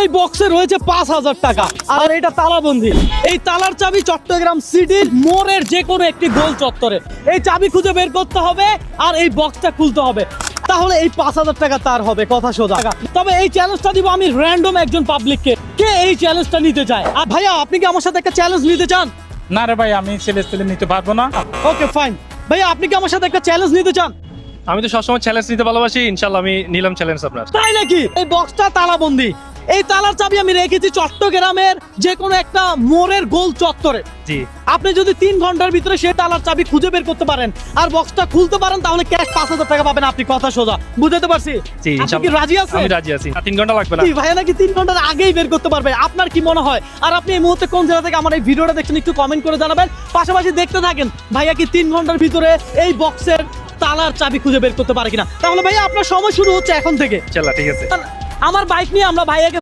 এই বক্সে রয়েছে 5,000 টাকা, আর এটা তালাবন্ধি। এই তালার চাবি চট্টগ্রাম সিটির মোড়ের যে কোনো একটি গোল চত্বরে। এই চাবি খুঁজে বের করতে হবে আর এই বক্সটা খুলতে হবে, তাহলে এই 5,000 টাকা তার হবে, কথা সোজা। তবে এই চ্যালেঞ্জটা দিব আমি র্যান্ডম একজন পাবলিককে। কে এই চ্যালেঞ্জটা নিতে চায়? আর ভাইয়া, আপনি কি আমার সাথে একটা চ্যালেঞ্জ নিতে চান? না রে ভাই, আমি চ্যালেঞ্জ নিতে পারবো না। Okay fine. ভাইয়া, আপনি কি আমার সাথে একটা চ্যালেঞ্জ নিতে চান? আমি তো সবসময় চ্যালেঞ্জ নিতে ভালোবাসি, ইনশাল্লাহ আমি নিলাম চ্যালেঞ্জ আপনার। তাই নাকি? এই বক্সটা তালাবন্ধি। এই তালার চাবি আমি রেখেছি চট্টগ্রামের যে কোনো একটা মোড়ের গোল চত্বরে। জি। আপনি যদি 3 ঘন্টার ভিতরে সেই তালার চাবি খুঁজে বের করতে পারেন আর বক্সটা খুলতে পারেন, তাহলে ক্যাশ 5,000 টাকা পাবেন আপনি, কথা সোজা। বুঝতে পারছি? জি, আপনি কি রাজি আছেন? আমি রাজি আছি। 3 ঘন্টা লাগবে না। কি ভাইয়া নাকি 3 ঘন্টার আগেই বের করতে পারবে? আপনার কি মনে হয়? আর আপনি এই মুহূর্তে কোন জেলা থেকে আমার এই ভিডিওটা দেখছেন একটু কমেন্ট করে জানাবেন। পাশাপাশি দেখতে থাকেন ভাইয়া কি 3 ঘন্টার ভিতরে এই বক্সের তালার চাবি খুঁজে বের করতে পারে কিনা। তাহলে ভাইয়া আপনার সময় শুরু হচ্ছে এখন থেকে। চল ঠিক আছে। আমার বাইক নিয়ে আমরা ভাইয়াকে